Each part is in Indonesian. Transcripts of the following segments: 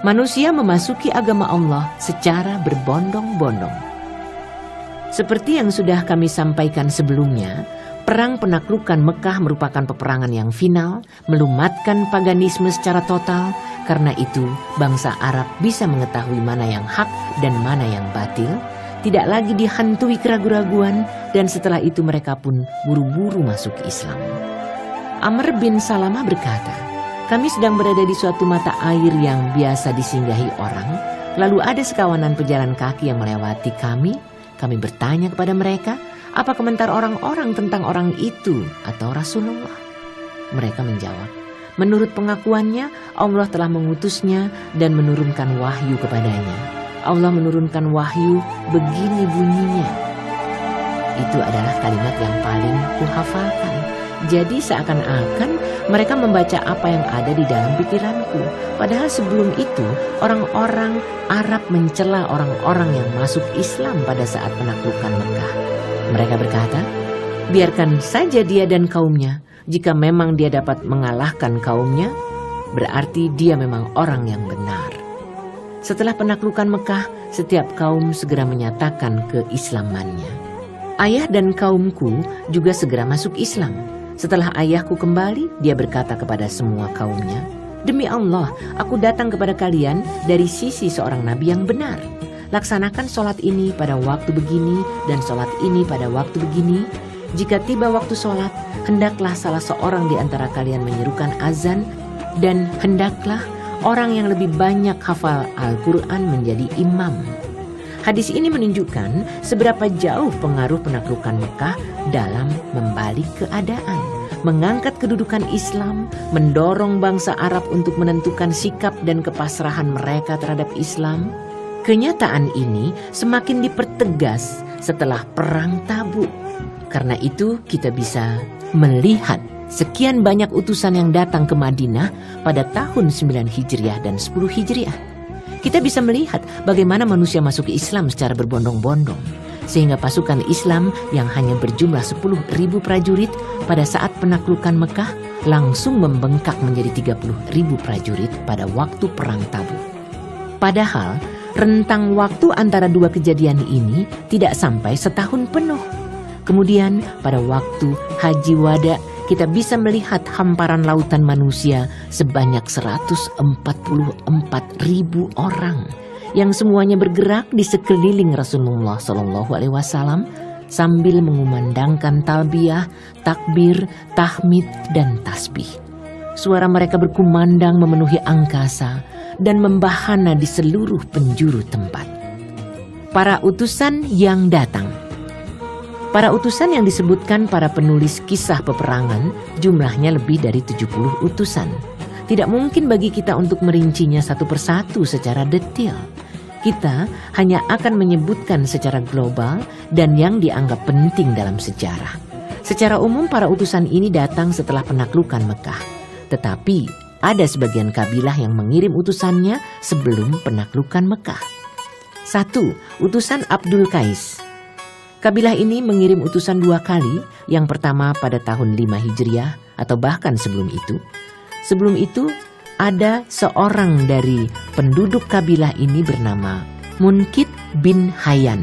manusia memasuki agama Allah secara berbondong-bondong. Seperti yang sudah kami sampaikan sebelumnya, perang penaklukan Mekah merupakan peperangan yang final, melumatkan paganisme secara total. Karena itu, bangsa Arab bisa mengetahui mana yang hak dan mana yang batil, tidak lagi dihantui keraguan-raguan, dan setelah itu mereka pun buru-buru masuk Islam. Amr bin Salamah berkata, kami sedang berada di suatu mata air yang biasa disinggahi orang, lalu ada sekawanan pejalan kaki yang melewati kami. Kami bertanya kepada mereka, apa komentar orang-orang tentang orang itu atau Rasulullah? Mereka menjawab, menurut pengakuannya, Allah telah mengutusnya dan menurunkan wahyu kepadanya. Allah menurunkan wahyu, begini bunyinya. Itu adalah kalimat yang paling kuhafalkan. Jadi seakan-akan mereka membaca apa yang ada di dalam pikiranku. Padahal sebelum itu, orang-orang Arab mencela orang-orang yang masuk Islam pada saat penaklukan Mekah. Mereka berkata, biarkan saja dia dan kaumnya. Jika memang dia dapat mengalahkan kaumnya, berarti dia memang orang yang benar. Setelah penaklukan Mekah, setiap kaum segera menyatakan keislamannya. Ayah dan kaumku juga segera masuk Islam. Setelah ayahku kembali, dia berkata kepada semua kaumnya, demi Allah, aku datang kepada kalian dari sisi seorang nabi yang benar. Laksanakan sholat ini pada waktu begini dan sholat ini pada waktu begini. Jika tiba waktu sholat, hendaklah salah seorang di antara kalian menyerukan azan, dan hendaklah orang yang lebih banyak hafal Al-Quran menjadi imam. Hadis ini menunjukkan seberapa jauh pengaruh penaklukan Mekah dalam membalik keadaan, mengangkat kedudukan Islam, mendorong bangsa Arab untuk menentukan sikap dan kepasrahan mereka terhadap Islam. Kenyataan ini semakin dipertegas setelah Perang Tabuk. Karena itu kita bisa melihat sekian banyak utusan yang datang ke Madinah pada tahun 9 Hijriah dan 10 Hijriah. Kita bisa melihat bagaimana manusia masuk ke Islam secara berbondong-bondong. Sehingga pasukan Islam yang hanya berjumlah 10.000 prajurit pada saat penaklukan Mekah langsung membengkak menjadi 30.000 prajurit pada waktu Perang Tabuk. Padahal rentang waktu antara dua kejadian ini tidak sampai setahun penuh. Kemudian pada waktu Haji Wada kita bisa melihat hamparan lautan manusia sebanyak 144.000 orang yang semuanya bergerak di sekeliling Rasulullah SAW sambil mengumandangkan talbiyah, takbir, tahmid, dan tasbih. Suara mereka berkumandang memenuhi angkasa dan membahana di seluruh penjuru tempat. Para utusan yang datang. Para utusan yang disebutkan para penulis kisah peperangan jumlahnya lebih dari 70 utusan. Tidak mungkin bagi kita untuk merincinya satu persatu secara detail. Kita hanya akan menyebutkan secara global dan yang dianggap penting dalam sejarah. Secara umum para utusan ini datang setelah penaklukan Mekah. Tetapi ada sebagian kabilah yang mengirim utusannya sebelum penaklukan Mekah. 1. Utusan Abdul Qais. Kabilah ini mengirim utusan 2 kali, yang pertama pada tahun 5 Hijriah atau bahkan sebelum itu. Sebelum itu ada seorang dari penduduk kabilah ini bernama Munkit bin Hayyan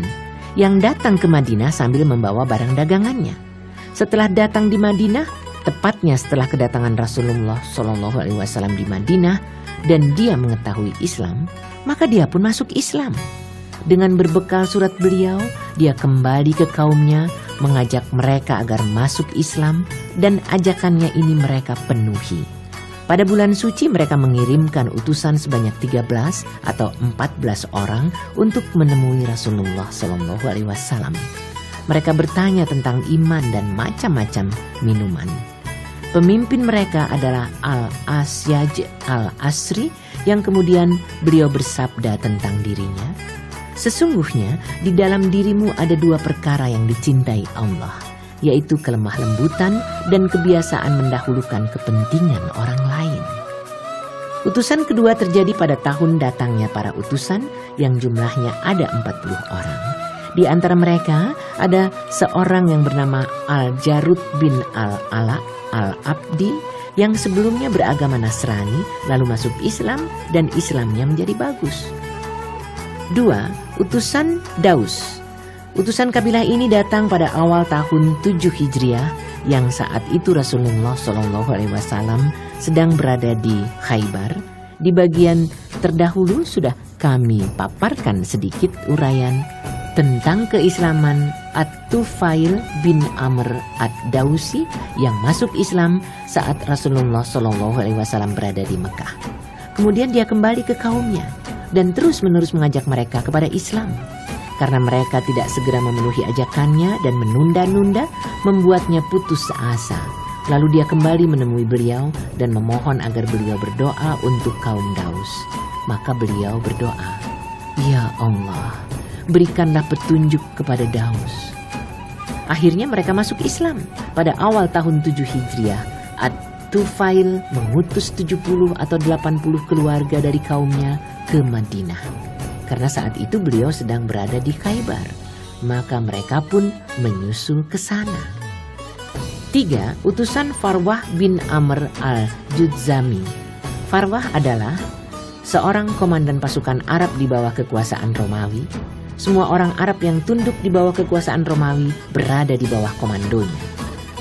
yang datang ke Madinah sambil membawa barang dagangannya. Setelah datang di Madinah, tepatnya setelah kedatangan Rasulullah SAW di Madinah dan dia mengetahui Islam, maka dia pun masuk Islam. Dengan berbekal surat beliau, dia kembali ke kaumnya, mengajak mereka agar masuk Islam, dan ajakannya ini mereka penuhi. Pada bulan suci mereka mengirimkan utusan sebanyak 13 atau 14 orang untuk menemui Rasulullah SAW. Mereka bertanya tentang iman dan macam-macam minuman. Pemimpin mereka adalah Al-Asyaj Al-Asri yang kemudian beliau bersabda tentang dirinya, sesungguhnya di dalam dirimu ada 2 perkara yang dicintai Allah, yaitu kelemah lembutan dan kebiasaan mendahulukan kepentingan orang lain. Utusan kedua terjadi pada tahun datangnya para utusan yang jumlahnya ada 40 orang. Di antara mereka ada seorang yang bernama Al-Jarud bin Al-Ala Al-Abdi yang sebelumnya beragama Nasrani lalu masuk Islam dan Islamnya menjadi bagus. 2. Utusan Daus. Utusan kabilah ini datang pada awal tahun 7 Hijriah yang saat itu Rasulullah SAW sedang berada di Khaybar. Di bagian terdahulu sudah kami paparkan sedikit uraian tentang keislaman At-Tufail bin Amr Ad-Dausi yang masuk Islam saat Rasulullah SAW berada di Mekah. Kemudian dia kembali ke kaumnya dan terus-menerus mengajak mereka kepada Islam. Karena mereka tidak segera memenuhi ajakannya dan menunda-nunda, membuatnya putus asa. Lalu dia kembali menemui beliau dan memohon agar beliau berdoa untuk kaum Daus. Maka beliau berdoa, "Ya Allah, berikanlah petunjuk kepada Daus." Akhirnya mereka masuk Islam. Pada awal tahun 7 Hijriah, At-Tufail mengutus 70 atau 80 keluarga dari kaumnya ke Madinah. Karena saat itu beliau sedang berada di Khaybar, maka mereka pun menyusul ke sana. 3. Utusan Farwah bin Amr al-Judzami. Farwah adalah seorang komandan pasukan Arab di bawah kekuasaan Romawi. Semua orang Arab yang tunduk di bawah kekuasaan Romawi berada di bawah komandonya.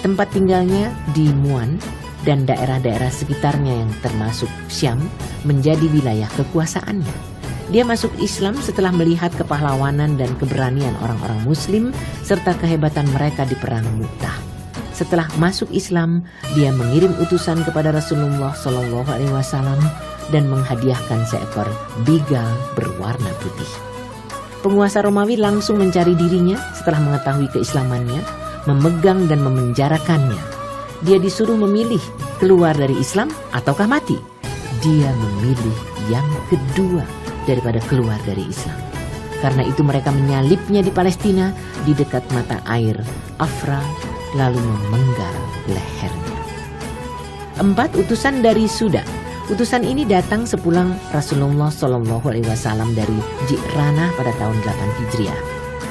Tempat tinggalnya di Muan dan daerah-daerah sekitarnya yang termasuk Syam menjadi wilayah kekuasaannya. Dia masuk Islam setelah melihat kepahlawanan dan keberanian orang-orang Muslim serta kehebatan mereka di perang Mu'tah. Setelah masuk Islam, dia mengirim utusan kepada Rasulullah SAW dan menghadiahkan seekor bigal berwarna putih. Penguasa Romawi langsung mencari dirinya setelah mengetahui keislamannya, memegang dan memenjarakannya. Dia disuruh memilih keluar dari Islam ataukah mati. Dia memilih yang kedua daripada keluar dari Islam. Karena itu mereka menyalibnya di Palestina di dekat mata air Afra lalu memenggal lehernya. 4. Utusan dari Suda. Utusan ini datang sepulang Rasulullah SAW dari Ji'ranah pada tahun 8 Hijriah.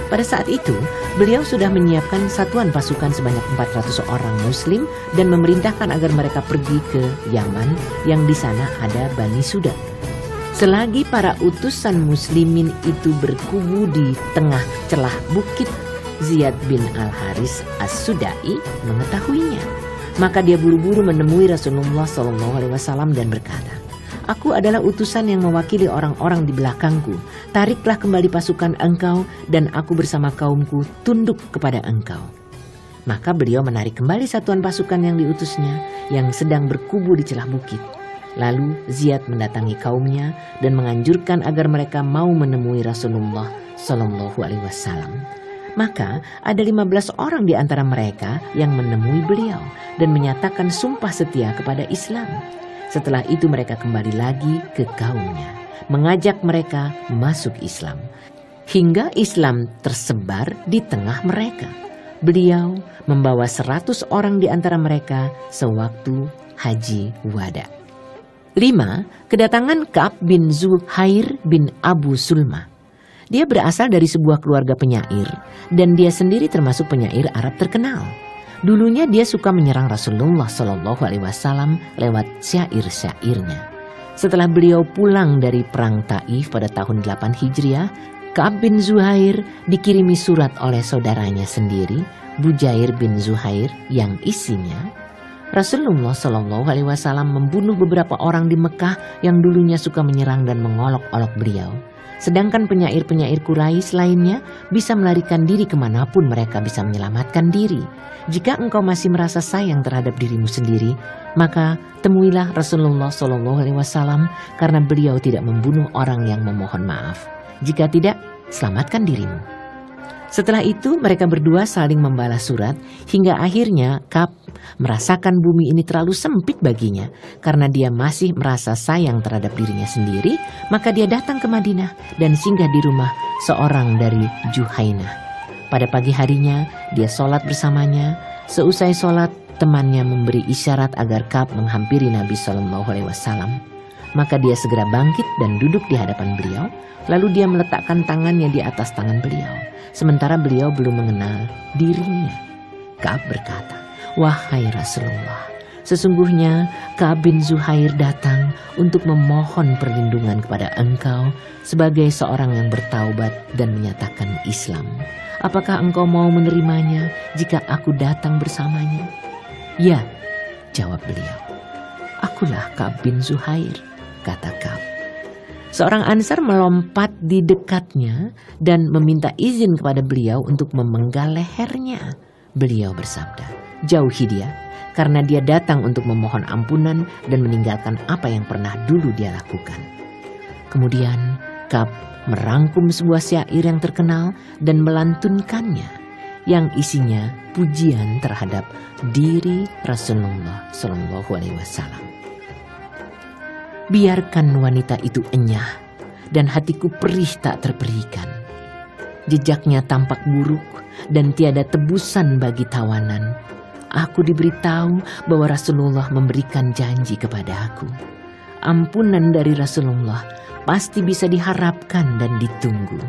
Pada saat itu, beliau sudah menyiapkan satuan pasukan sebanyak 400 orang Muslim dan memerintahkan agar mereka pergi ke Yaman yang di sana ada Bani Suda. Selagi para utusan muslimin itu berkubu di tengah celah bukit, Ziyad bin Al-Haris As-Sudai mengetahuinya. Maka dia buru-buru menemui Rasulullah SAW dan berkata, "Aku adalah utusan yang mewakili orang-orang di belakangku. Tariklah kembali pasukan engkau dan aku bersama kaumku tunduk kepada engkau." Maka beliau menarik kembali satuan pasukan yang diutusnya yang sedang berkubu di celah bukit. Lalu Ziyad mendatangi kaumnya dan menganjurkan agar mereka mau menemui Rasulullah SAW. Maka ada 15 orang di antara mereka yang menemui beliau dan menyatakan sumpah setia kepada Islam. Setelah itu mereka kembali lagi ke kaumnya, mengajak mereka masuk Islam. Hingga Islam tersebar di tengah mereka. Beliau membawa 100 orang di antara mereka sewaktu Haji Wada. 5. Kedatangan Ka'ab bin Zuhair bin Abu Sulma. Dia berasal dari sebuah keluarga penyair dan dia sendiri termasuk penyair Arab terkenal. Dulunya dia suka menyerang Rasulullah SAW lewat syair-syairnya. Setelah beliau pulang dari perang Taif pada tahun 8 Hijriah, Ka'ab bin Zuhair dikirimi surat oleh saudaranya sendiri, Bujair bin Zuhair, yang isinya, Rasulullah SAW membunuh beberapa orang di Mekah yang dulunya suka menyerang dan mengolok-olok beliau. Sedangkan penyair-penyair Quraisy lainnya bisa melarikan diri kemanapun mereka bisa menyelamatkan diri. Jika engkau masih merasa sayang terhadap dirimu sendiri, maka temuilah Rasulullah SAW karena beliau tidak membunuh orang yang memohon maaf. Jika tidak, selamatkan dirimu. Setelah itu mereka berdua saling membalas surat hingga akhirnya Ka'ab merasakan bumi ini terlalu sempit baginya. Karena dia masih merasa sayang terhadap dirinya sendiri, maka dia datang ke Madinah dan singgah di rumah seorang dari Juhainah. Pada pagi harinya dia sholat bersamanya. Seusai sholat temannya memberi isyarat agar Ka'ab menghampiri Nabi SAW. Maka dia segera bangkit dan duduk di hadapan beliau. Lalu dia meletakkan tangannya di atas tangan beliau. Sementara beliau belum mengenal dirinya. Ka'ab berkata, "Wahai Rasulullah, Sesungguhnya Ka'ab bin Zuhair datang untuk memohon perlindungan kepada engkau sebagai seorang yang bertaubat dan menyatakan Islam. Apakah engkau mau menerimanya jika aku datang bersamanya?" "Ya," jawab beliau. "Akulah Ka'ab bin Zuhair," kata Ka'ab. Seorang Ansar melompat di dekatnya dan meminta izin kepada beliau untuk memenggal lehernya. Beliau bersabda, "Jauhi dia, karena dia datang untuk memohon ampunan dan meninggalkan apa yang pernah dulu dia lakukan." Kemudian Ka'ab merangkum sebuah syair yang terkenal dan melantunkannya, yang isinya pujian terhadap diri Rasulullah SAW. "Biarkan wanita itu enyah dan hatiku perih tak terperikan. Jejaknya tampak buruk dan tiada tebusan bagi tawanan. Aku diberitahu bahwa Rasulullah memberikan janji kepada aku. Ampunan dari Rasulullah pasti bisa diharapkan dan ditunggu.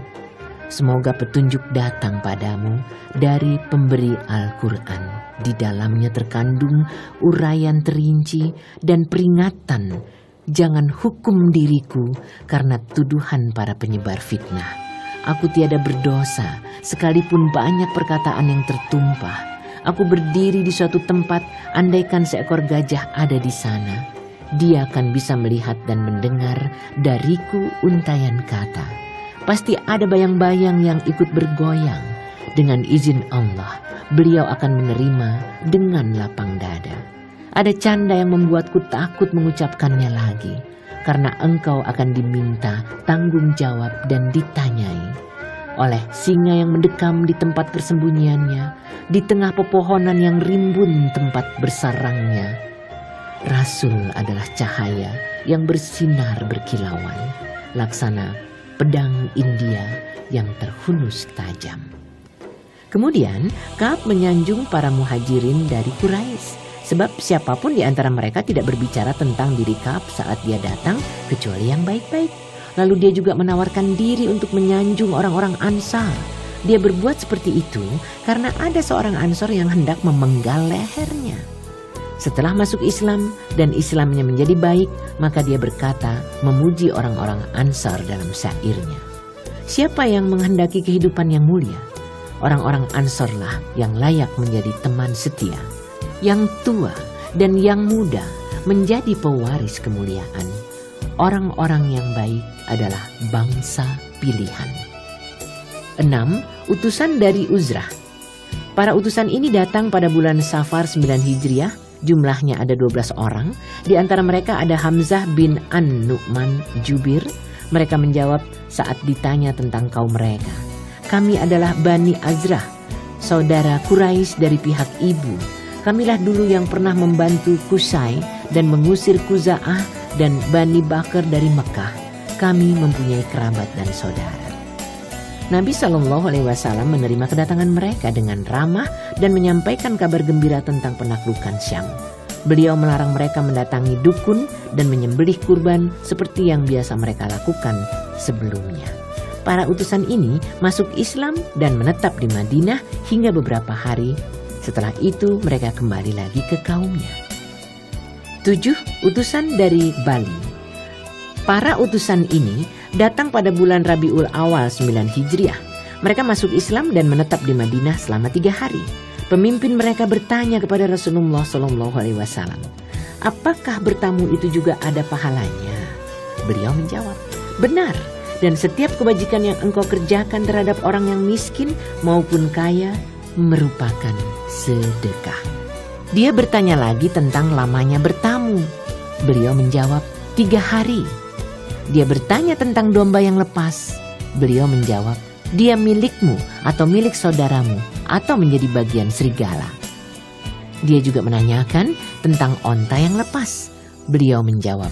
Semoga petunjuk datang padamu dari pemberi Al-Quran. Di dalamnya terkandung uraian terinci dan peringatan. Jangan hukum diriku karena tuduhan para penyebar fitnah. Aku tiada berdosa, sekalipun banyak perkataan yang tertumpah. Aku berdiri di suatu tempat, andaikan seekor gajah ada di sana. Dia akan bisa melihat dan mendengar dariku untayan kata. Pasti ada bayang-bayang yang ikut bergoyang. Dengan izin Allah, beliau akan menerima dengan lapang dada. Ada canda yang membuatku takut mengucapkannya lagi, karena engkau akan diminta tanggung jawab dan ditanyai oleh singa yang mendekam di tempat persembunyiannya, di tengah pepohonan yang rimbun tempat bersarangnya. Rasul adalah cahaya yang bersinar berkilauan, laksana pedang India yang terhunus tajam." Kemudian Ka'ab menyanjung para muhajirin dari Quraisy, sebab siapapun di antara mereka tidak berbicara tentang diri Ka'ab saat dia datang kecuali yang baik-baik. Lalu dia juga menawarkan diri untuk menyanjung orang-orang Ansar. Dia berbuat seperti itu karena ada seorang Ansar yang hendak memenggal lehernya. Setelah masuk Islam dan Islamnya menjadi baik, maka dia berkata memuji orang-orang Ansar dalam syairnya. "Siapa yang menghendaki kehidupan yang mulia? Orang-orang Ansarlah yang layak menjadi teman setia. Yang tua dan yang muda menjadi pewaris kemuliaan. Orang-orang yang baik adalah bangsa pilihan." 6. Utusan dari Uzrah. Para utusan ini datang pada bulan Safar 9 Hijriah. Jumlahnya ada 12 orang. Di antara mereka ada Hamzah bin An-Nu'man Jubir. Mereka menjawab saat ditanya tentang kaum mereka, "Kami adalah Bani Azrah, saudara Quraisy dari pihak ibu. Kamilah dulu yang pernah membantu Qusay dan mengusir Khuza'ah dan Bani Bakar dari Mekah. Kami mempunyai kerabat dan saudara." Nabi SAW menerima kedatangan mereka dengan ramah dan menyampaikan kabar gembira tentang penaklukan Syam. Beliau melarang mereka mendatangi dukun dan menyembelih kurban seperti yang biasa mereka lakukan sebelumnya. Para utusan ini masuk Islam dan menetap di Madinah hingga beberapa hari. Setelah itu mereka kembali lagi ke kaumnya. 7. Utusan dari Bali. Para utusan ini datang pada bulan Rabiul Awal 9 Hijriah. Mereka masuk Islam dan menetap di Madinah selama 3 hari. Pemimpin mereka bertanya kepada Rasulullah SAW, "Apakah bertamu itu juga ada pahalanya?" Beliau menjawab, "Benar, dan setiap kebajikan yang engkau kerjakan terhadap orang yang miskin maupun kaya merupakan sedekah." Dia bertanya lagi tentang lamanya bertamu. Beliau menjawab, 3 hari. Dia bertanya tentang domba yang lepas. Beliau menjawab, dia milikmu atau milik saudaramu atau menjadi bagian serigala. Dia juga menanyakan tentang onta yang lepas. Beliau menjawab,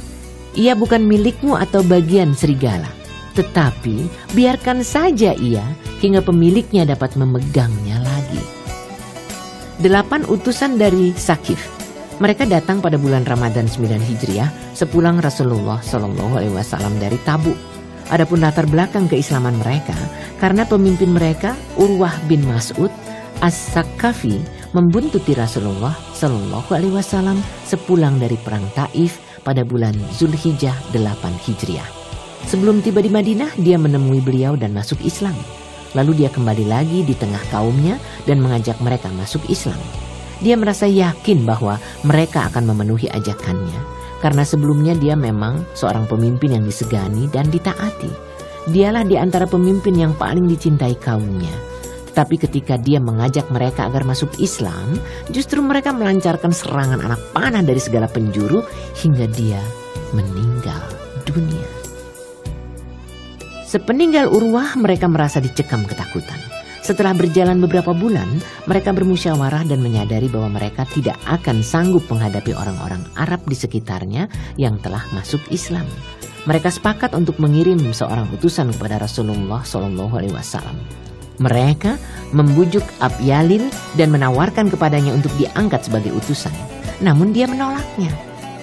ia bukan milikmu atau bagian serigala, tetapi biarkan saja ia hingga pemiliknya dapat memegangnya lagi. 8 utusan dari Sakif. Mereka datang pada bulan Ramadan 9 Hijriah sepulang Rasulullah SAW dari Tabuk. Adapun latar belakang keislaman mereka, karena pemimpin mereka Urwah bin Mas'ud As-Sakafi membuntuti Rasulullah Shallallahu Alaihi Wasallam sepulang dari perang Taif pada bulan Zulhijjah 8 Hijriah. Sebelum tiba di Madinah, dia menemui beliau dan masuk Islam. Lalu dia kembali lagi di tengah kaumnya dan mengajak mereka masuk Islam. Dia merasa yakin bahwa mereka akan memenuhi ajakannya, karena sebelumnya dia memang seorang pemimpin yang disegani dan ditaati. Dialah di antara pemimpin yang paling dicintai kaumnya. Tetapi ketika dia mengajak mereka agar masuk Islam, justru mereka melancarkan serangan anak panah dari segala penjuru hingga dia meninggal dunia. Sepeninggal Urwah, mereka merasa dicekam ketakutan. Setelah berjalan beberapa bulan, mereka bermusyawarah dan menyadari bahwa mereka tidak akan sanggup menghadapi orang-orang Arab di sekitarnya yang telah masuk Islam. Mereka sepakat untuk mengirim seorang utusan kepada Rasulullah SAW. Mereka membujuk Abyalil dan menawarkan kepadanya untuk diangkat sebagai utusan. Namun dia menolaknya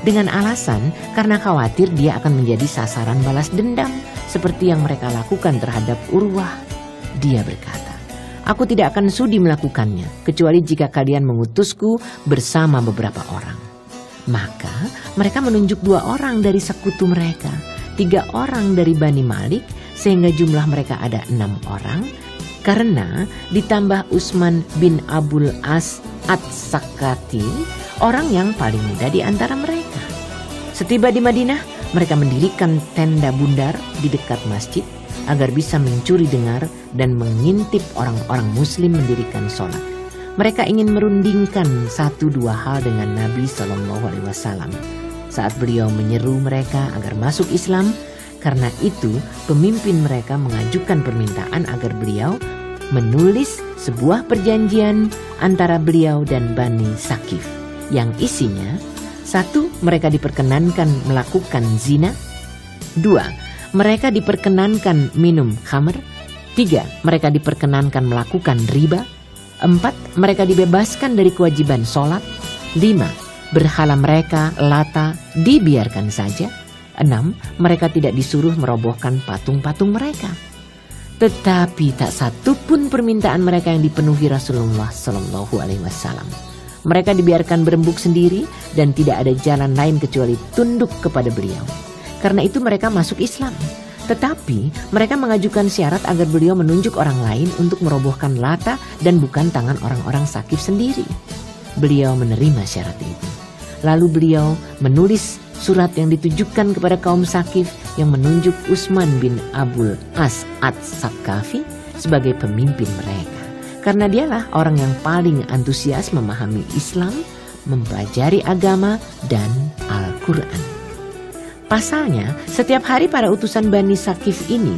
dengan alasan karena khawatir dia akan menjadi sasaran balas dendam seperti yang mereka lakukan terhadap Urwah. Dia berkata, "Aku tidak akan sudi melakukannya kecuali jika kalian mengutusku bersama beberapa orang." Maka mereka menunjuk 2 orang dari sekutu mereka, 3 orang dari Bani Malik, sehingga jumlah mereka ada 6 orang. Karena ditambah Utsman bin Abul As At-Sakati, orang yang paling muda di antara mereka. Setiba di Madinah, mereka mendirikan tenda bundar di dekat masjid agar bisa mencuri dengar dan mengintip orang-orang muslim mendirikan sholat. Mereka ingin merundingkan 1-2 hal dengan Nabi SAW saat beliau menyeru mereka agar masuk Islam. Karena itu, pemimpin mereka mengajukan permintaan agar beliau menulis sebuah perjanjian antara beliau dan Bani Sakif yang isinya: 1. Mereka diperkenankan melakukan zina. 2. Mereka diperkenankan minum khamr. 3. Mereka diperkenankan melakukan riba. 4. Mereka dibebaskan dari kewajiban sholat. 5. Berhala mereka, Lata, dibiarkan saja. 6. Mereka tidak disuruh merobohkan patung-patung mereka. Tetapi tak satu pun permintaan mereka yang dipenuhi Rasulullah SAW. Mereka dibiarkan berembuk sendiri dan tidak ada jalan lain kecuali tunduk kepada beliau. Karena itu mereka masuk Islam. Tetapi mereka mengajukan syarat agar beliau menunjuk orang lain untuk merobohkan Lata dan bukan tangan orang-orang Sakif sendiri. Beliau menerima syarat itu. Lalu beliau menulis surat yang ditujukan kepada kaum Sakif yang menunjuk Utsman bin Abul As At-Sakafi sebagai pemimpin mereka. Karena dialah orang yang paling antusias memahami Islam, mempelajari agama, dan Al-Quran. Pasalnya, setiap hari para utusan Bani Sakif ini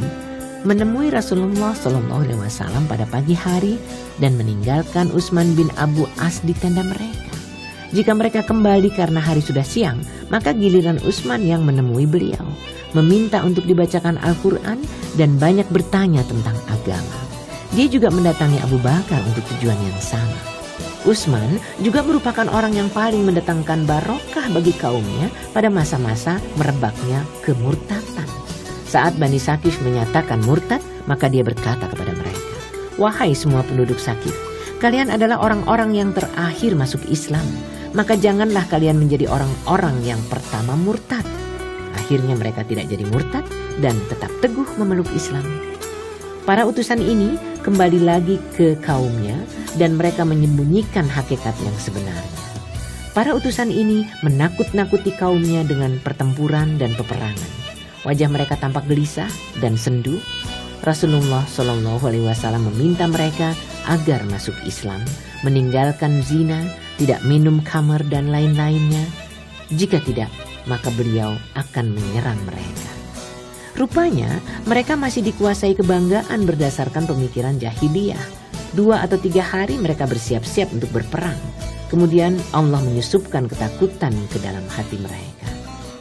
menemui Rasulullah SAW pada pagi hari dan meninggalkan Utsman bin Abu As di tenda mereka. Jika mereka kembali karena hari sudah siang, maka giliran Utsman yang menemui beliau, meminta untuk dibacakan Al-Quran dan banyak bertanya tentang agama. Dia juga mendatangi Abu Bakar untuk tujuan yang sama. Utsman juga merupakan orang yang paling mendatangkan barokah bagi kaumnya pada masa-masa merebaknya kemurtatan. Saat Bani Sakif menyatakan murtad, maka dia berkata kepada mereka, "Wahai semua penduduk Sakif, kalian adalah orang-orang yang terakhir masuk Islam. Maka janganlah kalian menjadi orang-orang yang pertama murtad." Akhirnya mereka tidak jadi murtad dan tetap teguh memeluk Islam. Para utusan ini kembali lagi ke kaumnya dan mereka menyembunyikan hakikat yang sebenarnya. Para utusan ini menakut-nakuti kaumnya dengan pertempuran dan peperangan. Wajah mereka tampak gelisah dan sendu. Rasulullah SAW meminta mereka agar masuk Islam, meninggalkan zina, tidak minum khamr dan lain-lainnya. Jika tidak, maka beliau akan menyerang mereka. Rupanya mereka masih dikuasai kebanggaan berdasarkan pemikiran jahiliyah. 2 atau 3 hari mereka bersiap-siap untuk berperang. Kemudian Allah menyusupkan ketakutan ke dalam hati mereka.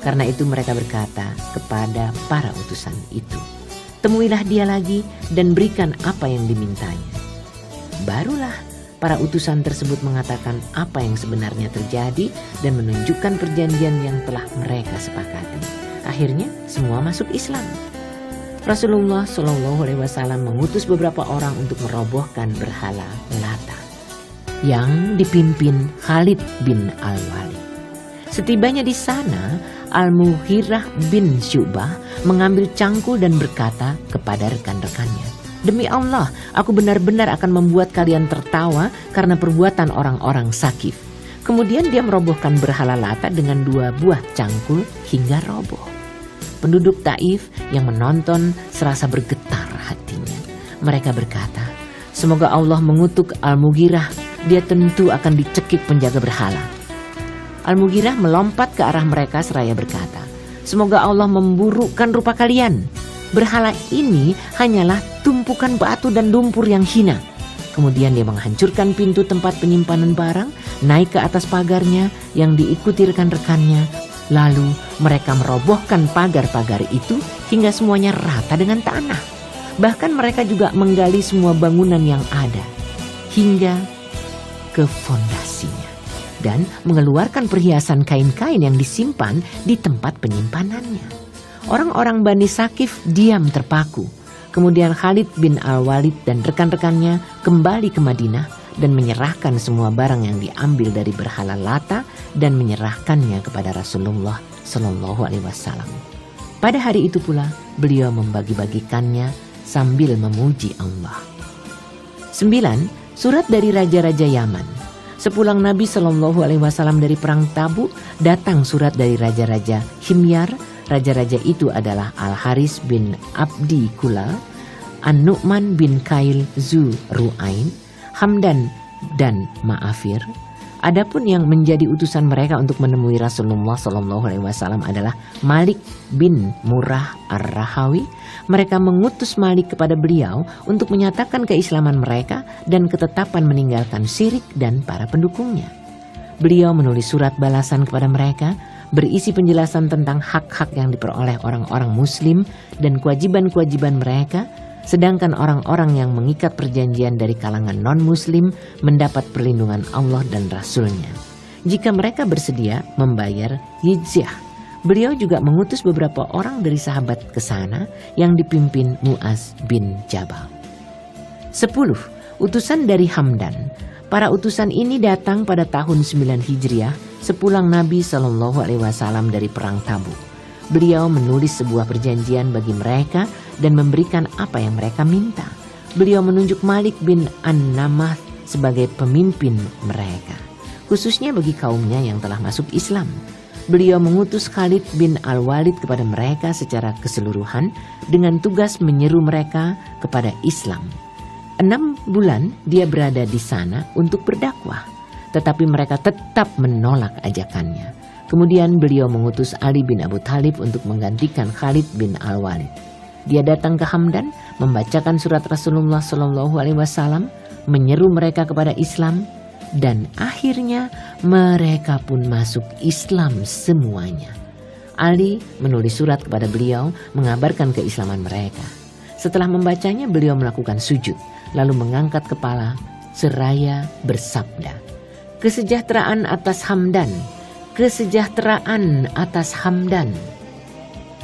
Karena itu mereka berkata kepada para utusan itu, "Temuilah dia lagi dan berikan apa yang dimintanya." Barulah para utusan tersebut mengatakan apa yang sebenarnya terjadi dan menunjukkan perjanjian yang telah mereka sepakati. Akhirnya semua masuk Islam. Rasulullah SAW mengutus beberapa orang untuk merobohkan berhala Lata. yang dipimpin Khalid bin Al-Walid. Setibanya di sana, Al-Mughirah bin Syu'bah mengambil cangkul dan berkata kepada rekan-rekannya, "Demi Allah, aku benar-benar akan membuat kalian tertawa karena perbuatan orang-orang Sakif." Kemudian dia merobohkan berhala Lata dengan 2 buah cangkul hingga roboh. Penduduk Taif yang menonton serasa bergetar hatinya. Mereka berkata, "Semoga Allah mengutuk Al-Mughirah, dia tentu akan dicekik penjaga berhala." Al-Mughirah melompat ke arah mereka seraya berkata, "Semoga Allah memburukkan rupa kalian. Berhala ini hanyalah tumpukan batu dan lumpur yang hina." Kemudian dia menghancurkan pintu tempat penyimpanan barang, naik ke atas pagarnya yang diikuti rekan-rekannya. Lalu mereka merobohkan pagar-pagar itu hingga semuanya rata dengan tanah. Bahkan mereka juga menggali semua bangunan yang ada hingga ke fondasinya dan mengeluarkan perhiasan kain-kain yang disimpan di tempat penyimpanannya. Orang-orang Bani Sakif diam terpaku. Kemudian Khalid bin Al-Walid dan rekan-rekannya kembali ke Madinah dan menyerahkan semua barang yang diambil dari berhala Lata dan menyerahkannya kepada Rasulullah Shallallahu Alaihi Wasallam. Pada hari itu pula beliau membagi-bagikannya sambil memuji Allah. 9. Surat dari Raja-Raja Yaman. Sepulang Nabi Shallallahu Alaihi Wasallam dari perang Tabuk, datang surat dari Raja-Raja Himyar. Raja-raja itu adalah Al-Haris bin Abdi Kulal, An-Nu'man bin Kail Zu Ru'ain, Hamdan dan Ma'afir. Adapun yang menjadi utusan mereka untuk menemui Rasulullah SAW adalah Malik bin Murrah Ar-Rahawi. Mereka mengutus Malik kepada beliau untuk menyatakan keislaman mereka dan ketetapan meninggalkan syirik dan para pendukungnya. Beliau menulis surat balasan kepada mereka, berisi penjelasan tentang hak-hak yang diperoleh orang-orang muslim dan kewajiban-kewajiban mereka, sedangkan orang-orang yang mengikat perjanjian dari kalangan non-muslim mendapat perlindungan Allah dan Rasul-Nya jika mereka bersedia membayar jizyah. Beliau juga mengutus beberapa orang dari sahabat ke sana yang dipimpin Mu'az bin Jabal. 10. Utusan dari Hamdan. Para utusan ini datang pada tahun 9 Hijriah sepulang Nabi SAW dari perang Tabuk. Beliau menulis sebuah perjanjian bagi mereka dan memberikan apa yang mereka minta. Beliau menunjuk Malik bin An-Namath sebagai pemimpin mereka, khususnya bagi kaumnya yang telah masuk Islam. Beliau mengutus Khalid bin Al-Walid kepada mereka secara keseluruhan dengan tugas menyeru mereka kepada Islam. 6 bulan dia berada di sana untuk berdakwah, tetapi mereka tetap menolak ajakannya. Kemudian beliau mengutus Ali bin Abu Thalib untuk menggantikan Khalid bin Al-Walid. Dia datang ke Hamdan, membacakan surat Rasulullah SAW, menyeru mereka kepada Islam, dan akhirnya mereka pun masuk Islam semuanya. Ali menulis surat kepada beliau mengabarkan keislaman mereka. Setelah membacanya, beliau melakukan sujud, lalu mengangkat kepala seraya bersabda, "Kesejahteraan atas Hamdan, kesejahteraan atas Hamdan."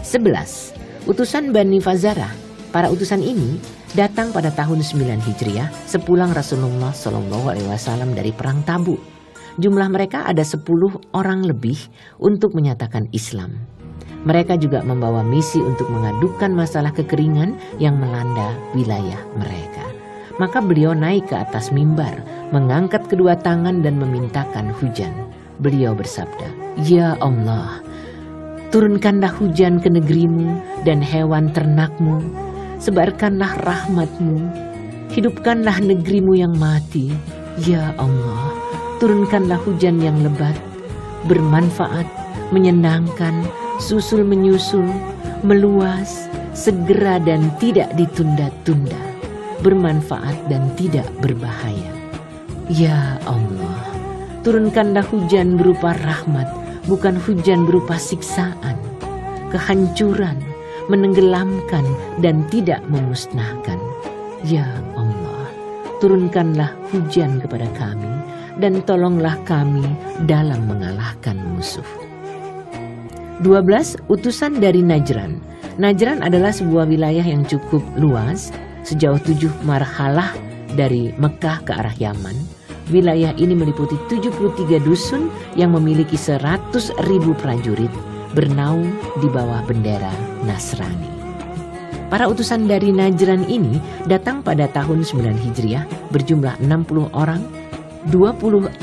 11. Utusan Bani Fazarah. Para utusan ini datang pada tahun 9 Hijriah sepulang Rasulullah SAW dari perang Tabuk. Jumlah mereka ada 10 orang lebih untuk menyatakan Islam. Mereka juga membawa misi untuk mengadukan masalah kekeringan yang melanda wilayah mereka. Maka beliau naik ke atas mimbar, mengangkat kedua tangan dan memintakan hujan. Beliau bersabda, "Ya Allah, turunkanlah hujan ke negerimu dan hewan ternakmu, sebarkanlah rahmatmu, hidupkanlah negerimu yang mati. Ya Allah, turunkanlah hujan yang lebat, bermanfaat, menyenangkan, susul menyusul, meluas, segera dan tidak ditunda-tunda, bermanfaat dan tidak berbahaya. Ya Allah, turunkanlah hujan berupa rahmat, bukan hujan berupa siksaan, kehancuran, menenggelamkan dan tidak memusnahkan. Ya Allah, turunkanlah hujan kepada kami dan tolonglah kami dalam mengalahkan musuh." 12. Utusan dari Najran. Najran adalah sebuah wilayah yang cukup luas, sejauh 7 marhalah dari Mekah ke arah Yaman. Wilayah ini meliputi 73 dusun yang memiliki 100.000 prajurit bernaung di bawah bendera Nasrani. Para utusan dari Najran ini datang pada tahun 9 Hijriah berjumlah 60 orang, 24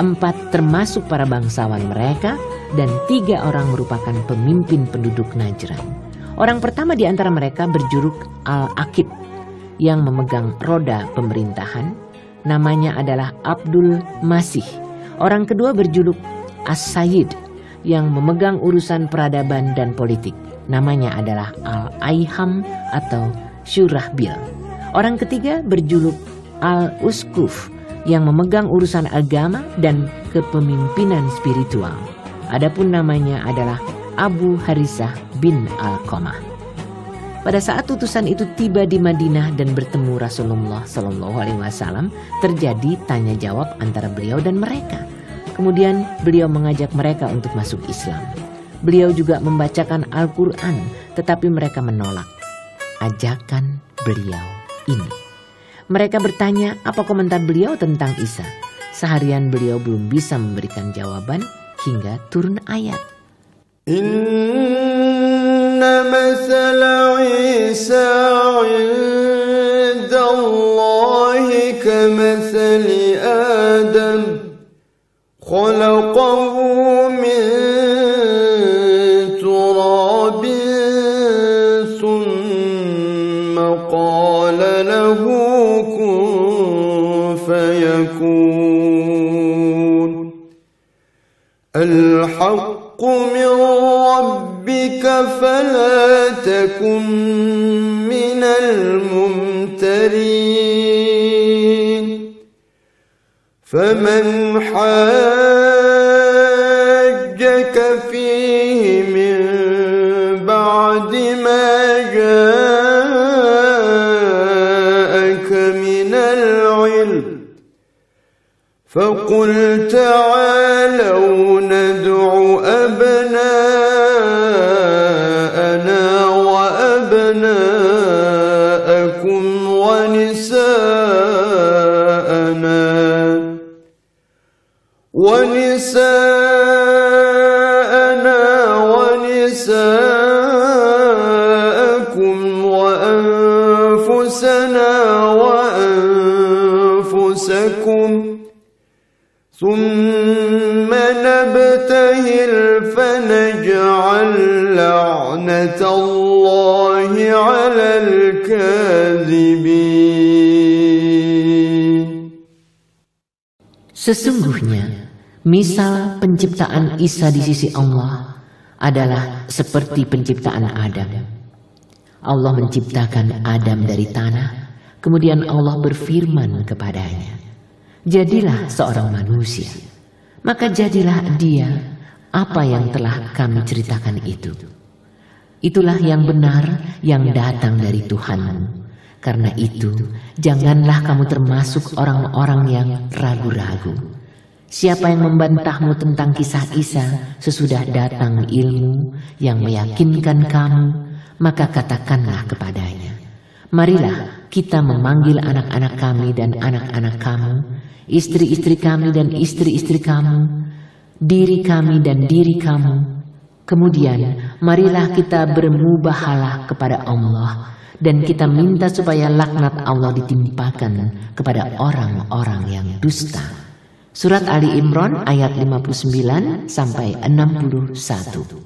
termasuk para bangsawan mereka, dan 3 orang merupakan pemimpin penduduk Najran. Orang pertama di antara mereka berjuluk Al-Aqib yang memegang roda pemerintahan. Namanya adalah Abdul Masih. Orang kedua berjuluk As-Sayyid yang memegang urusan peradaban dan politik. Namanya adalah Al-Aiham atau Syurahbil. Orang ketiga berjuluk Al-Uskuf yang memegang urusan agama dan kepemimpinan spiritual. Adapun namanya adalah Abu Harisah bin Alqamah. Pada saat utusan itu tiba di Madinah dan bertemu Rasulullah SAW, terjadi tanya jawab antara beliau dan mereka. Kemudian beliau mengajak mereka untuk masuk Islam. Beliau juga membacakan Al-Quran, tetapi mereka menolak ajakan beliau ini. Mereka bertanya apa komentar beliau tentang Isa. Seharian beliau belum bisa memberikan jawaban hingga turun ayat. مثل عيسى عند الله كمثل آدم خلقه من تراب ثم قال له كن فيكون الحق من ربك فلا تكن من الممترين فمن حاجك فيه من بعد ما جاءك من العلم فقل تعالوا ندع أبناءنا وأبناءكم ونساءنا ونساءكم وأنفسنا وأنفسكم ثم نبتهل فنجعل لعنة الله على الكاذبين. Sesungguhnya misal penciptaan Isa di sisi Allah adalah seperti penciptaan Adam. Allah menciptakan Adam dari tanah, kemudian Allah berfirman kepadanya, "Jadilah seorang manusia." Maka jadilah dia apa yang telah kami ceritakan itu. Itulah yang benar yang datang dari Tuhanmu. Karena itu, janganlah kamu termasuk orang-orang yang ragu-ragu. Siapa yang membantahmu tentang kisah Isa sesudah datang ilmu yang meyakinkan kamu, maka katakanlah kepadanya, "Marilah kita memanggil anak-anak kami dan anak-anak kamu, istri-istri kami dan istri-istri kamu, diri kami dan diri kamu. Kemudian marilah kita bermubahalah kepada Allah dan kita minta supaya laknat Allah ditimpakan kepada orang-orang yang dusta." Surat Ali Imran ayat 59 sampai 61.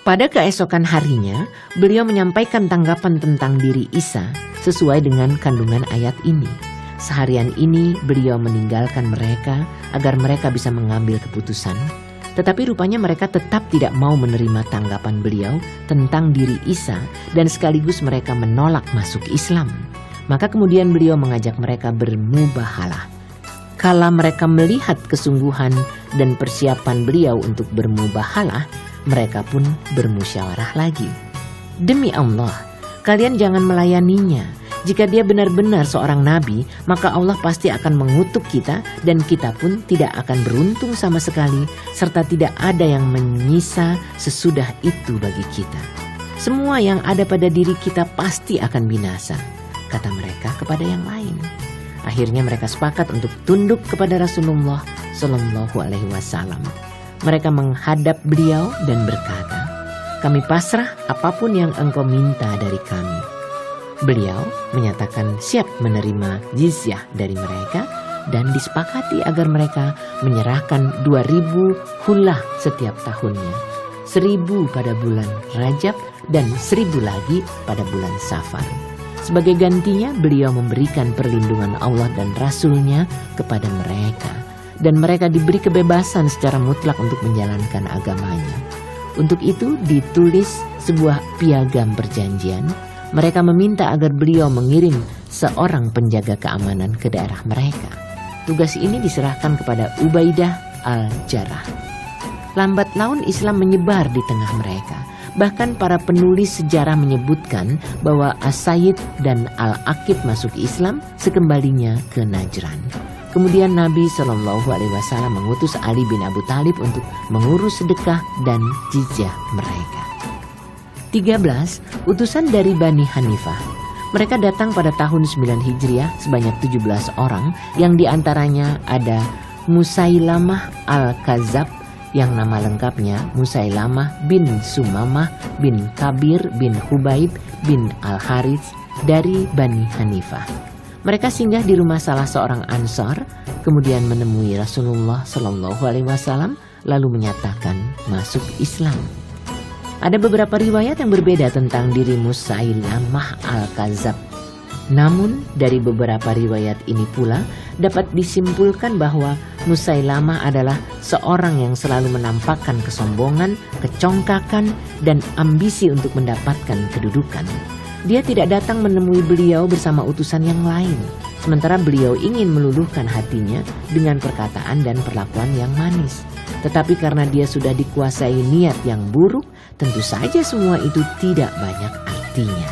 Pada keesokan harinya, beliau menyampaikan tanggapan tentang diri Isa sesuai dengan kandungan ayat ini. Seharian ini beliau meninggalkan mereka agar mereka bisa mengambil keputusan. Tetapi rupanya mereka tetap tidak mau menerima tanggapan beliau tentang diri Isa dan sekaligus mereka menolak masuk Islam. Maka kemudian beliau mengajak mereka bermubahalah. Kala mereka melihat kesungguhan dan persiapan beliau untuk bermubahalah, mereka pun bermusyawarah lagi. "Demi Allah, kalian jangan melayaninya. Jika dia benar-benar seorang nabi, maka Allah pasti akan mengutuk kita dan kita pun tidak akan beruntung sama sekali, serta tidak ada yang menyisa sesudah itu bagi kita. Semua yang ada pada diri kita pasti akan binasa," kata mereka kepada yang lain. Akhirnya mereka sepakat untuk tunduk kepada Rasulullah Shallallahu Alaihi Wasallam. Mereka menghadap beliau dan berkata, "Kami pasrah apapun yang engkau minta dari kami." Beliau menyatakan siap menerima jizyah dari mereka dan disepakati agar mereka menyerahkan 2.000 hullah setiap tahunnya, 1.000 pada bulan Rajab dan 1.000 lagi pada bulan Safar. Sebagai gantinya beliau memberikan perlindungan Allah dan Rasul-Nya kepada mereka, dan mereka diberi kebebasan secara mutlak untuk menjalankan agamanya. Untuk itu ditulis sebuah piagam perjanjian. Mereka meminta agar beliau mengirim seorang penjaga keamanan ke daerah mereka. Tugas ini diserahkan kepada Ubaidah al-Jarrah. Lambat laun Islam menyebar di tengah mereka. Bahkan para penulis sejarah menyebutkan bahwa As-Sayyid dan Al-Aqib masuk Islam sekembalinya ke Najran. Kemudian Nabi Shallallahu Alaihi Wasallam mengutus Ali bin Abi Thalib untuk mengurus sedekah dan jizyah mereka. 13. Utusan dari Bani Hanifah. Mereka datang pada tahun 9 Hijriah sebanyak 17 orang, yang diantaranya ada Musailamah al-Kadzab, yang nama lengkapnya Musailamah bin Sumamah bin Kabir bin Hubaib bin Al-Harits dari Bani Hanifah. Mereka singgah di rumah salah seorang Ansar, kemudian menemui Rasulullah Shallallahu Alaihi Wasallam lalu menyatakan masuk Islam. Ada beberapa riwayat yang berbeda tentang diri Musailamah al-Kadzab. Namun dari beberapa riwayat ini pula dapat disimpulkan bahwa Musailamah adalah seorang yang selalu menampakkan kesombongan, kecongkakan, dan ambisi untuk mendapatkan kedudukan. Dia tidak datang menemui beliau bersama utusan yang lain, sementara beliau ingin meluluhkan hatinya dengan perkataan dan perlakuan yang manis. Tetapi karena dia sudah dikuasai niat yang buruk, tentu saja semua itu tidak banyak artinya.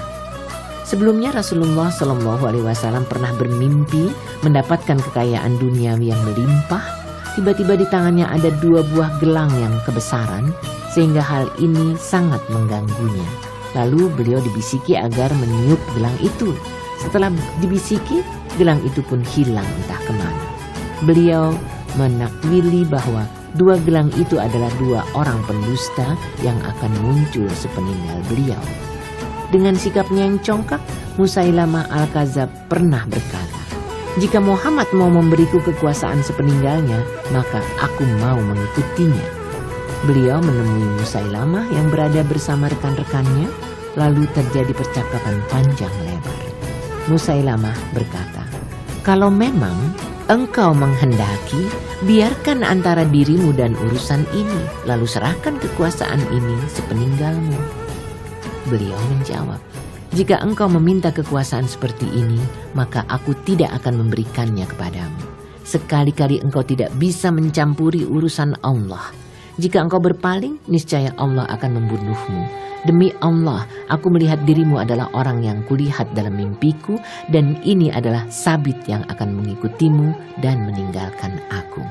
Sebelumnya Rasulullah Shallallahu Alaihi Wasallam pernah bermimpi mendapatkan kekayaan duniawi yang melimpah. Tiba-tiba di tangannya ada 2 buah gelang yang kebesaran, sehingga hal ini sangat mengganggunya. Lalu beliau dibisiki agar meniup gelang itu. Setelah dibisiki, gelang itu pun hilang entah kemana. Beliau menakwili bahwa 2 gelang itu adalah 2 orang pendusta yang akan muncul sepeninggal beliau. Dengan sikapnya yang congkak, Musailamah al-Kadzab pernah berkata, "Jika Muhammad mau memberiku kekuasaan sepeninggalnya, maka aku mau mengikutinya." Beliau menemui Musailamah yang berada bersama rekan-rekannya, lalu terjadi percakapan panjang lebar. Musailamah berkata, "Kalau memang engkau menghendaki, biarkan antara dirimu dan urusan ini, lalu serahkan kekuasaan ini sepeninggalmu." Beliau menjawab, "Jika engkau meminta kekuasaan seperti ini, maka aku tidak akan memberikannya kepadamu. Sekali-kali engkau tidak bisa mencampuri urusan Allah. Jika engkau berpaling, niscaya Allah akan membunuhmu. Demi Allah, aku melihat dirimu adalah orang yang kulihat dalam mimpiku, dan ini adalah sabit yang akan mengikutimu dan meninggalkan aku."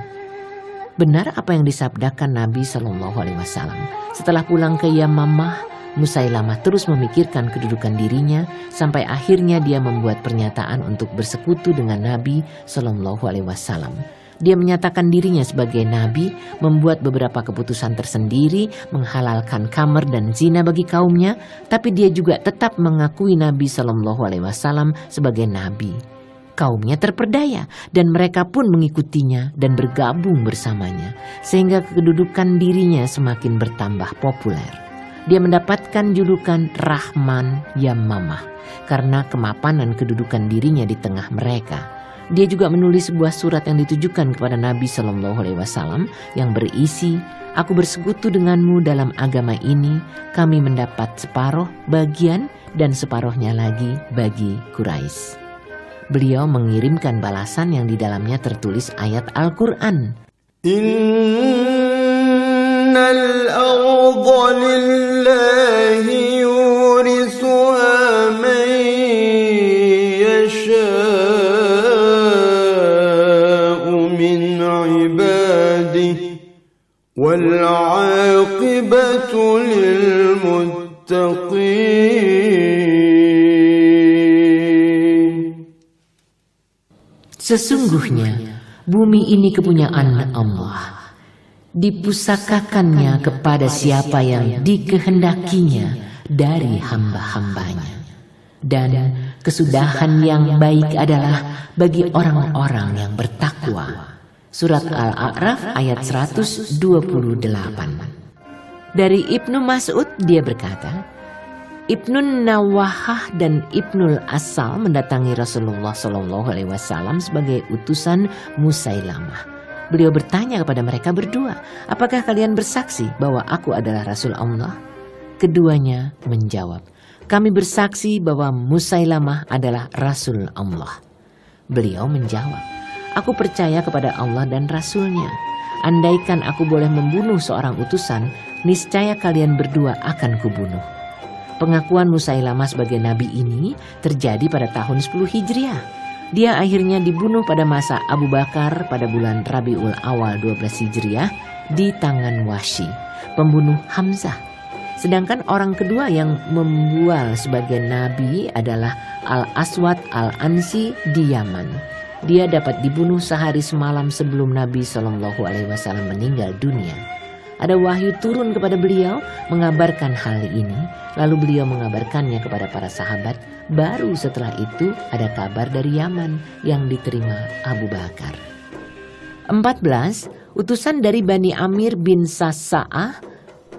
Benar apa yang disabdakan Nabi Shallallahu Alaihi Wasallam. Setelah pulang ke Yamamah, Musailamah terus memikirkan kedudukan dirinya sampai akhirnya dia membuat pernyataan untuk bersekutu dengan Nabi Shallallahu Alaihi Wasallam. Dia menyatakan dirinya sebagai nabi, membuat beberapa keputusan tersendiri, menghalalkan khamar dan zina bagi kaumnya, tapi dia juga tetap mengakui Nabi Shallallahu Alaihi Wasallam sebagai nabi. Kaumnya terperdaya dan mereka pun mengikutinya dan bergabung bersamanya, sehingga kedudukan dirinya semakin bertambah populer. Dia mendapatkan julukan Rahman Yamamah karena kemapanan kedudukan dirinya di tengah mereka. Dia juga menulis sebuah surat yang ditujukan kepada Nabi Shallallahu Alaihi Wasallam yang berisi, "Aku bersekutu denganmu dalam agama ini, kami mendapat separuh bagian dan separuhnya lagi bagi Quraisy." Beliau mengirimkan balasan yang di dalamnya tertulis ayat Al-Quran. Innal arda lillahi yurisuha man yasha'u min ibadihi wal 'aqibatu lil muttaqin. Sesungguhnya bumi ini kepunyaan Allah. Dipusakakannya kepada siapa yang dikehendakinya dari hamba-hambanya. Dan kesudahan yang baik adalah bagi orang-orang yang bertakwa. Surat Al-A'raf ayat 128. Dari Ibnu Mas'ud dia berkata, Ibnun Nawahah dan Ibnul Asal mendatangi Rasulullah SAW sebagai utusan Musailamah. Beliau bertanya kepada mereka berdua, apakah kalian bersaksi bahwa aku adalah Rasul Allah? Keduanya menjawab, kami bersaksi bahwa Musailamah adalah Rasul Allah. Beliau menjawab, aku percaya kepada Allah dan Rasulnya. Andaikan aku boleh membunuh seorang utusan, niscaya kalian berdua akan kubunuh. Pengakuan Musailamah sebagai nabi ini terjadi pada tahun 10 Hijriah. Dia akhirnya dibunuh pada masa Abu Bakar pada bulan Rabiul Awal 12 Hijriah di tangan Wahsy, pembunuh Hamzah. Sedangkan orang kedua yang membual sebagai nabi adalah Al-Aswad Al-Ansi di Yaman. Dia dapat dibunuh sehari semalam sebelum Nabi SAW meninggal dunia. Ada wahyu turun kepada beliau mengabarkan hal ini, lalu beliau mengabarkannya kepada para sahabat. Baru setelah itu ada kabar dari Yaman yang diterima Abu Bakar. 14. Utusan dari Bani Amir bin Sasa'ah.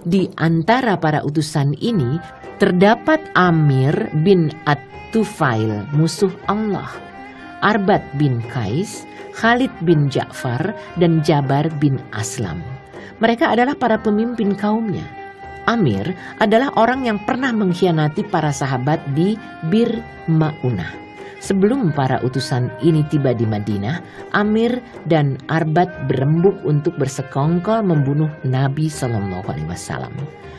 Di antara para utusan ini terdapat Amir bin At-Tufail, musuh Allah, Arbad bin Qais, Khalid bin Ja'far, dan Jabar bin Aslam. Mereka adalah para pemimpin kaumnya. Amir adalah orang yang pernah mengkhianati para sahabat di Bir Ma'unah. Sebelum para utusan ini tiba di Madinah, Amir dan Arbad berembuk untuk bersekongkol membunuh Nabi SAW.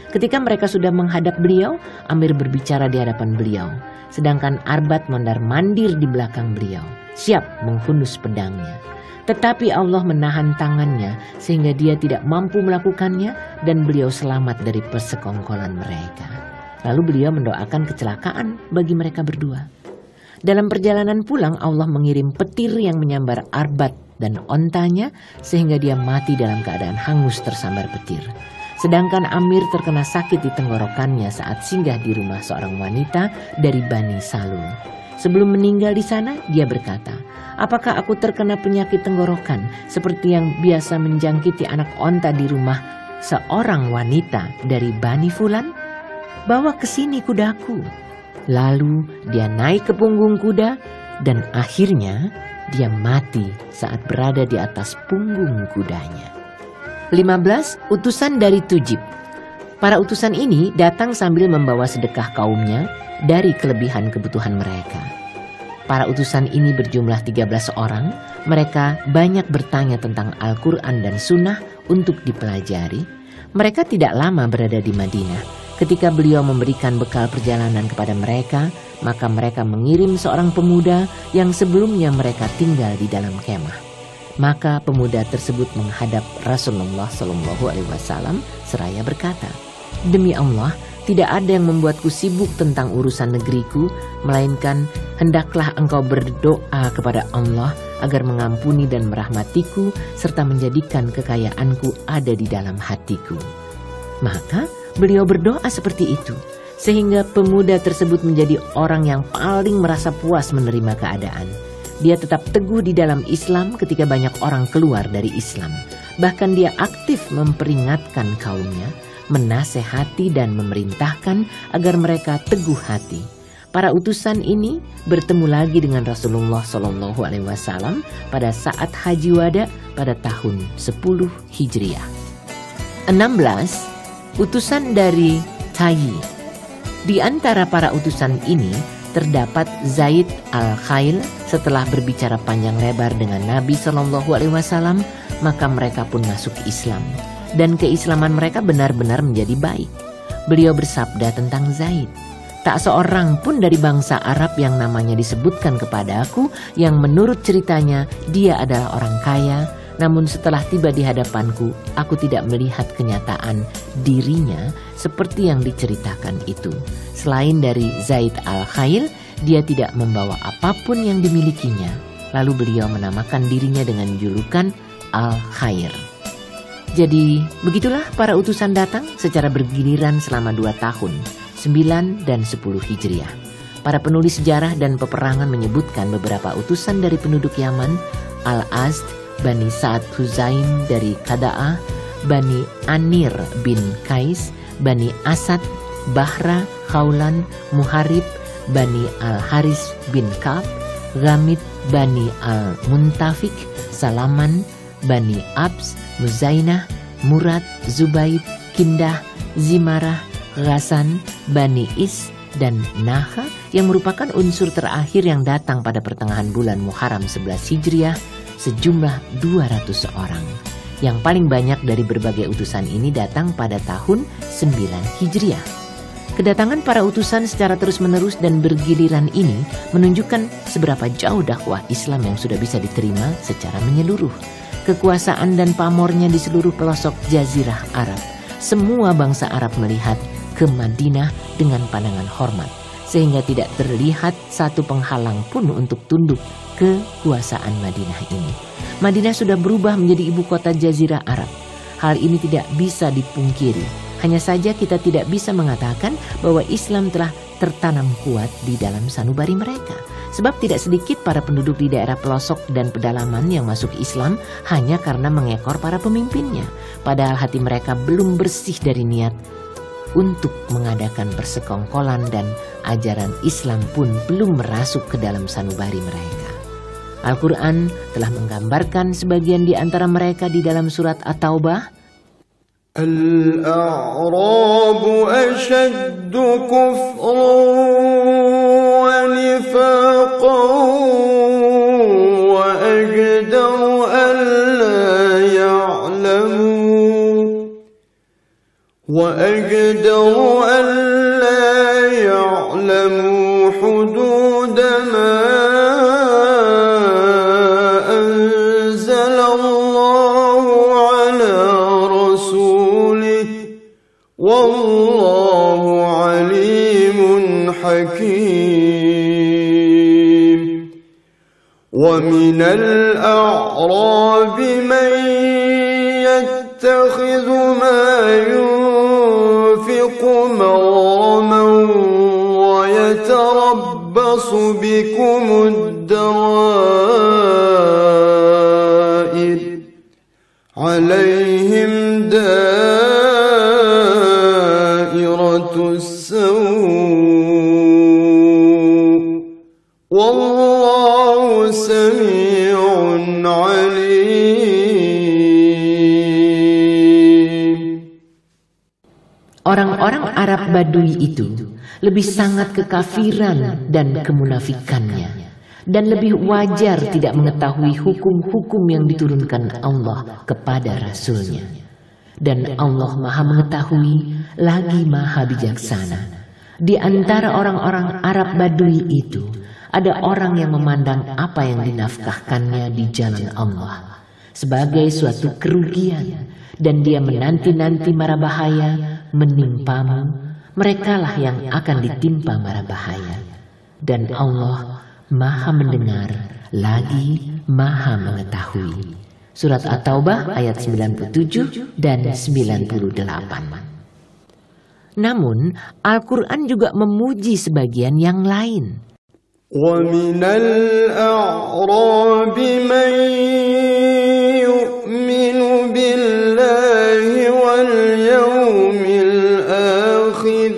Ketika mereka sudah menghadap beliau, Amir berbicara di hadapan beliau, sedangkan Arbad mondar-mandir di belakang beliau, siap menghunus pedangnya. Tetapi Allah menahan tangannya sehingga dia tidak mampu melakukannya dan beliau selamat dari persekongkolan mereka. Lalu beliau mendoakan kecelakaan bagi mereka berdua. Dalam perjalanan pulang Allah mengirim petir yang menyambar Arbad dan ontanya sehingga dia mati dalam keadaan hangus tersambar petir. Sedangkan Amir terkena sakit di tenggorokannya saat singgah di rumah seorang wanita dari Bani Salul. Sebelum meninggal di sana, dia berkata, apakah aku terkena penyakit tenggorokan seperti yang biasa menjangkiti anak onta di rumah seorang wanita dari Bani Fulan? Bawa ke sini kudaku. Lalu dia naik ke punggung kuda dan akhirnya dia mati saat berada di atas punggung kudanya. 15. Utusan dari Tujib. Para utusan ini datang sambil membawa sedekah kaumnya dari kelebihan kebutuhan mereka. Para utusan ini berjumlah 13 orang. Mereka banyak bertanya tentang Al-Quran dan Sunnah untuk dipelajari. Mereka tidak lama berada di Madinah. Ketika beliau memberikan bekal perjalanan kepada mereka, maka mereka mengirim seorang pemuda yang sebelumnya mereka tinggal di dalam kemah. Maka pemuda tersebut menghadap Rasulullah SAW seraya berkata, demi Allah, tidak ada yang membuatku sibuk tentang urusan negeriku, melainkan hendaklah engkau berdoa kepada Allah agar mengampuni dan merahmatiku serta menjadikan kekayaanku ada di dalam hatiku. Maka beliau berdoa seperti itu, sehingga pemuda tersebut menjadi orang yang paling merasa puas menerima keadaan. Dia tetap teguh di dalam Islam ketika banyak orang keluar dari Islam. Bahkan dia aktif memperingatkan kaumnya, menasehati dan memerintahkan agar mereka teguh hati. Para utusan ini bertemu lagi dengan Rasulullah SAW pada saat Haji Wada pada tahun 10 Hijriah. 16. Utusan dari Tayyi. Di antara para utusan ini terdapat Zaid al-Khail. Setelah berbicara panjang lebar dengan Nabi SAW, maka mereka pun masuk Islam. Dan keislaman mereka benar-benar menjadi baik. Beliau bersabda tentang Zaid, tak seorang pun dari bangsa Arab yang namanya disebutkan kepadaku yang menurut ceritanya dia adalah orang kaya, namun setelah tiba di hadapanku, aku tidak melihat kenyataan dirinya seperti yang diceritakan itu. Selain dari Zaid al-Khail, dia tidak membawa apapun yang dimilikinya. lalu beliau menamakan dirinya dengan julukan Al-Khair. Jadi, begitulah para utusan datang secara bergiliran selama 2 tahun, 9 dan 10 Hijriah. Para penulis sejarah dan peperangan menyebutkan beberapa utusan dari penduduk Yaman, Al-Azd, Bani Sa'ad Huzaim dari Kada'ah, Bani Anir bin Kais, Bani Asad, Bahra, Khawlan, Muharib, Bani Al-Haris bin Ka'ab, Ghamid, Bani Al-Muntafik, Salaman, Bani Abs, Muzainah, Murad, Zubaid, Kindah, Zimarah, Ghasan, Bani Is, dan Naha yang merupakan unsur terakhir yang datang pada pertengahan bulan Muharram 11 Hijriah sejumlah 200 orang. Yang paling banyak dari berbagai utusan ini datang pada tahun 9 Hijriah. Kedatangan para utusan secara terus-menerus dan bergiliran ini menunjukkan seberapa jauh dakwah Islam yang sudah bisa diterima secara menyeluruh. Kekuasaan dan pamornya di seluruh pelosok Jazirah Arab. Semua bangsa Arab melihat ke Madinah dengan pandangan hormat, sehingga tidak terlihat satu penghalang pun untuk tunduk ke kekuasaan Madinah ini. Madinah sudah berubah menjadi ibu kota Jazirah Arab. Hal ini tidak bisa dipungkiri. Hanya saja kita tidak bisa mengatakan bahwa Islam telah tertanam kuat di dalam sanubari mereka. Sebab tidak sedikit para penduduk di daerah pelosok dan pedalaman yang masuk Islam hanya karena mengekor para pemimpinnya. Padahal hati mereka belum bersih dari niat untuk mengadakan persekongkolan dan ajaran Islam pun belum merasuk ke dalam sanubari mereka. Al-Quran telah menggambarkan sebagian di antara mereka di dalam surat At-Taubah. Al-A'rabu ashaddu kufran wa nifaqan wa ajdaru an la ya'lamu hudud ma Wallahu alimun hakim. Wa minal a'rabi man yattakhidhu ma yunfiqu maghraman wa yatarabbasu bikumud dawair. Alaihim Wallahu sami'un alim. Orang-orang Arab Badui itu lebih sangat kekafiran dan kemunafikannya, dan lebih wajar tidak mengetahui hukum-hukum yang diturunkan Allah kepada Rasul-Nya. Dan Allah Maha mengetahui lagi Maha bijaksana. Di antara orang-orang Arab Badui itu ada orang yang memandang apa yang dinafkahkannya di jalan Allah sebagai suatu kerugian, dan dia menanti-nanti mara bahaya menimpamu. Merekalah yang akan ditimpa mara bahaya. Dan Allah Maha mendengar lagi Maha mengetahui. Surat At-Taubah ayat 97 dan 98. Namun, Al-Quran juga memuji sebagian yang lain. وَمِنَ الْأَعْرَابِ مَنْ يُؤْمِنُ بِاللَّهِ وَالْيَوْمِ الْآخِرِ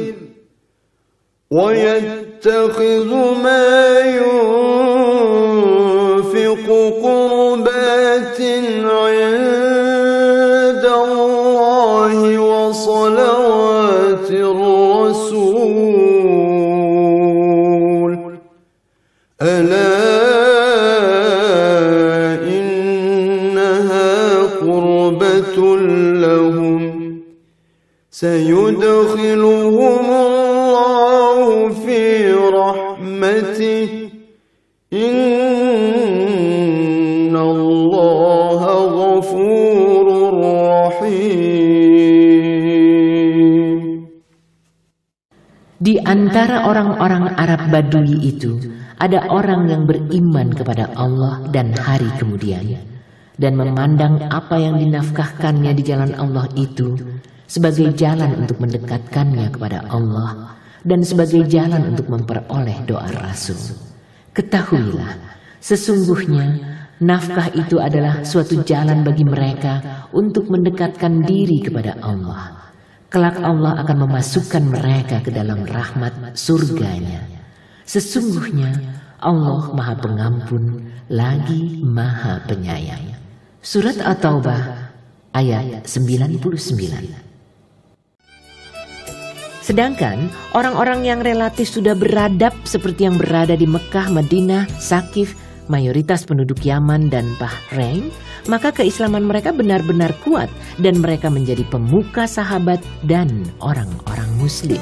وَيَتَّخِذُ مَا يُنْفِقُ قُرُبَاتٍ عِنْدَ اللَّهِ وَصَلَوَاتِ الرَّسُولِ أَلَا إِنَّهَا قُرْبَةٌ لَهُمْ سَيُدْخِلُهُمُ اللَّهُ فِي رَحْمَتِهِ إِنَّ اللَّهَ غَفُورٌ رَحِيمٌ. Di antara orang-orang Arab Badui itu ada orang yang beriman kepada Allah dan hari kemudian, dan memandang apa yang dinafkahkannya di jalan Allah itu sebagai jalan untuk mendekatkannya kepada Allah dan sebagai jalan untuk memperoleh doa Rasul. Ketahuilah, sesungguhnya nafkah itu adalah suatu jalan bagi mereka untuk mendekatkan diri kepada Allah. Kelak Allah akan memasukkan mereka ke dalam rahmat surganya. Sesungguhnya Allah Maha Pengampun lagi Maha Penyayang. Surat At-Taubah ayat 99. Sedangkan orang-orang yang relatif sudah beradab seperti yang berada di Mekah, Madinah, Sakif, mayoritas penduduk Yaman dan Bahrain, maka keislaman mereka benar-benar kuat dan mereka menjadi pemuka sahabat dan orang-orang muslim.